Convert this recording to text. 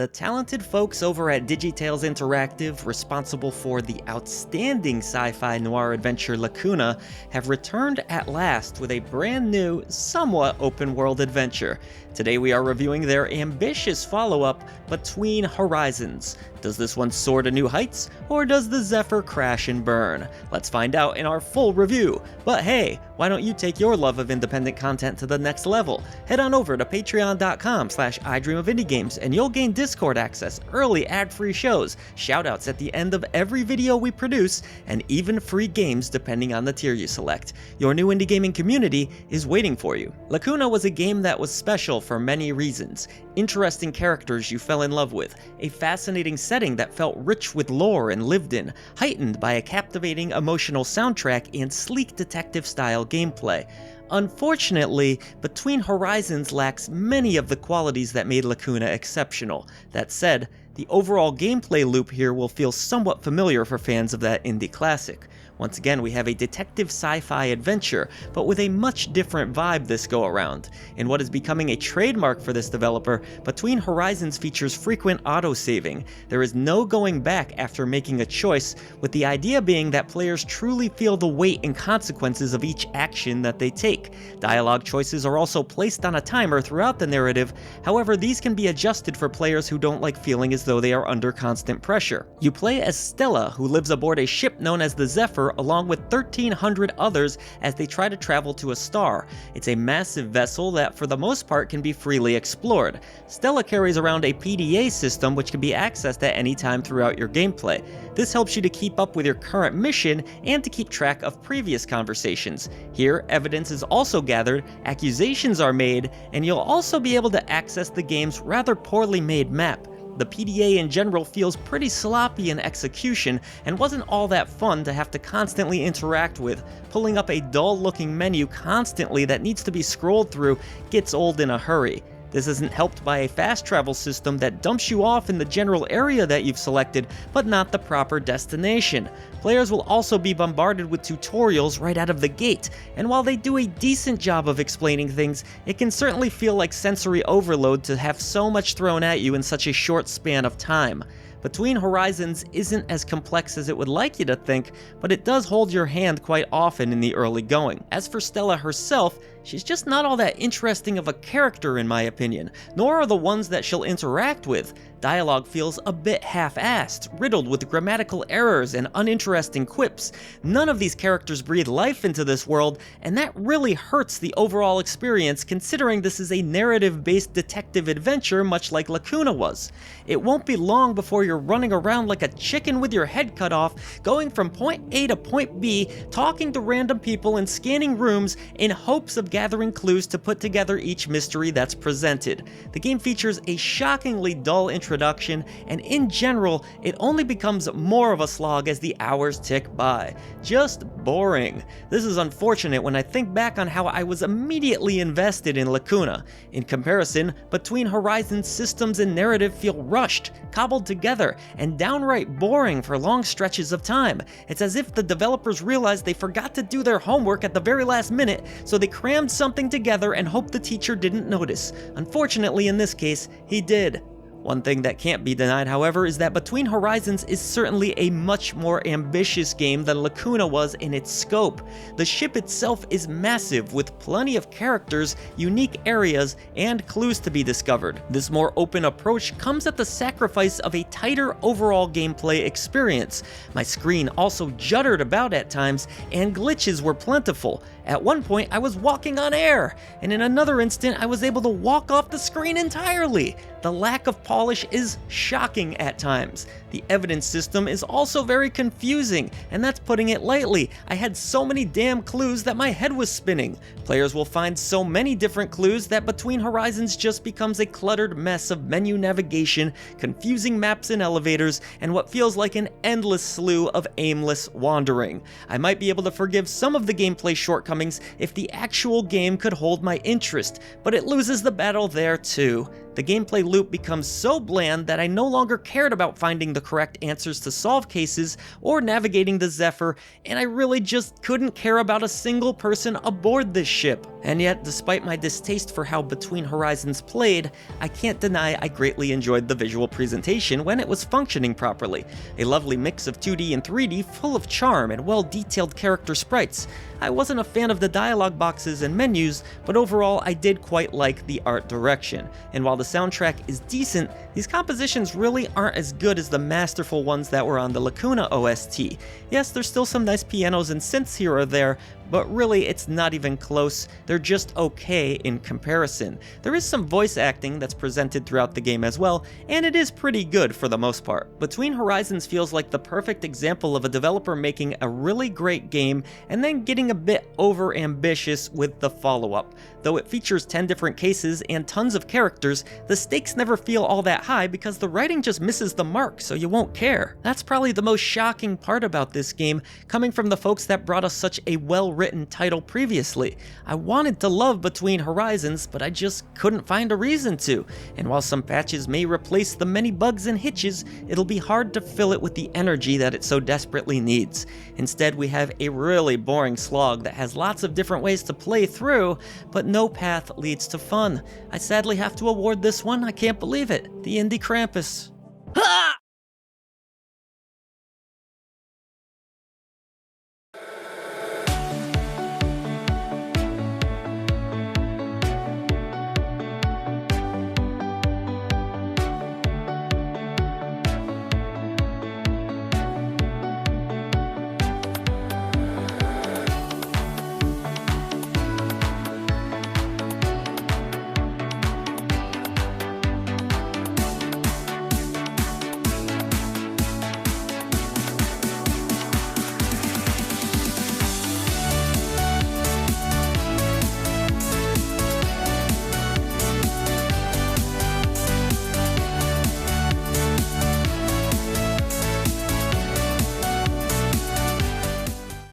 the talented folks over at Digitales Interactive, responsible for the outstanding sci-fi noir adventure Lacuna, have returned at last with a brand new, somewhat open-world adventure. Today we are reviewing their ambitious follow-up, Between Horizons. Does this one soar to new heights, or does the Zephyr crash and burn? Let's find out in our full review. But hey, why don't you take your love of independent content to the next level? Head on over to patreon.com/idreamofindiegames and you'll gain Discord access, early ad-free shows, shoutouts at the end of every video we produce, and even free games depending on the tier you select. Your new indie gaming community is waiting for you. Lacuna was a game that was special for many reasons. Interesting characters you fell in love with, a fascinating setting that felt rich with lore and lived in, heightened by a captivating emotional soundtrack and sleek detective-style gameplay. Unfortunately, Between Horizons lacks many of the qualities that made Lacuna exceptional. That said, the overall gameplay loop here will feel somewhat familiar for fans of that indie classic. Once again, we have a detective sci-fi adventure, but with a much different vibe this go around. In what is becoming a trademark for this developer, Between Horizons features frequent auto-saving. There is no going back after making a choice, with the idea being that players truly feel the weight and consequences of each action that they take. Dialogue choices are also placed on a timer throughout the narrative, however these can be adjusted for players who don't like feeling as though they are under constant pressure. You play as Stella, who lives aboard a ship known as the Zephyr, along with 1,300 others as they try to travel to a star. It's a massive vessel that for the most part can be freely explored. Stella carries around a PDA system which can be accessed at any time throughout your gameplay. This helps you to keep up with your current mission and to keep track of previous conversations. Here, evidence is also gathered, accusations are made, and you'll also be able to access the game's rather poorly made map. The PDA in general feels pretty sloppy in execution and wasn't all that fun to have to constantly interact with. Pulling up a dull-looking menu constantly that needs to be scrolled through gets old in a hurry. This isn't helped by a fast travel system that dumps you off in the general area that you've selected, but not the proper destination. Players will also be bombarded with tutorials right out of the gate, and while they do a decent job of explaining things, it can certainly feel like sensory overload to have so much thrown at you in such a short span of time. Between Horizons isn't as complex as it would like you to think, but it does hold your hand quite often in the early going. As for Stella herself, she's just not all that interesting of a character in my opinion, nor are the ones that she'll interact with. Dialogue feels a bit half-assed, riddled with grammatical errors and uninteresting quips. None of these characters breathe life into this world, and that really hurts the overall experience considering this is a narrative-based detective adventure much like Lacuna was. It won't be long before you're running around like a chicken with your head cut off, going from point A to point B, talking to random people and scanning rooms in hopes of gathering clues to put together each mystery that's presented. The game features a shockingly dull introduction, and in general, it only becomes more of a slog as the hours tick by. Just boring. This is unfortunate when I think back on how I was immediately invested in Lacuna. In comparison, Between Horizons systems and narrative feel rushed, cobbled together, and downright boring for long stretches of time. It's as if the developers realized they forgot to do their homework at the very last minute, so they crammed something together and hoped the teacher didn't notice. Unfortunately, in this case, he did. One thing that can't be denied, however, is that Between Horizons is certainly a much more ambitious game than Lacuna was in its scope. The ship itself is massive, with plenty of characters, unique areas, and clues to be discovered. This more open approach comes at the sacrifice of a tighter overall gameplay experience. My screen also juddered about at times, and glitches were plentiful. At one point, I was walking on air, and in another instant, I was able to walk off the screen entirely. The lack of polish is shocking at times. The evidence system is also very confusing, and that's putting it lightly. I had so many damn clues that my head was spinning. Players will find so many different clues that Between Horizons just becomes a cluttered mess of menu navigation, confusing maps and elevators, and what feels like an endless slew of aimless wandering. I might be able to forgive some of the gameplay shortcomings if the actual game could hold my interest, but it loses the battle there too. The gameplay loop becomes so bland that I no longer cared about finding the correct answers to solve cases or navigating the Zephyr, and I really just couldn't care about a single person aboard this ship. And yet, despite my distaste for how Between Horizons played, I can't deny I greatly enjoyed the visual presentation when it was functioning properly. A lovely mix of 2D and 3D full of charm and well-detailed character sprites. I wasn't a fan of the dialogue boxes and menus, but overall I did quite like the art direction. And while the soundtrack is decent, these compositions really aren't as good as the masterful ones that were on the Lacuna OST. Yes, there's still some nice pianos and synths here or there, but really it's not even close. They're just okay in comparison. There is some voice acting that's presented throughout the game as well, and it is pretty good for the most part. Between Horizons feels like the perfect example of a developer making a really great game and then getting a bit over ambitious with the follow-up. Though it features 10 different cases and tons of characters, the stakes never feel all that high because the writing just misses the mark, so you won't care. That's probably the most shocking part about this game, coming from the folks that brought us such a well-written title previously. I wanted to love Between Horizons, but I just couldn't find a reason to. And while some patches may replace the many bugs and hitches, it'll be hard to fill it with the energy that it so desperately needs. Instead, we have a really boring slog that has lots of different ways to play through, but no path leads to fun. I sadly have to award this one, I can't believe it, the Indie Krampus. Ha!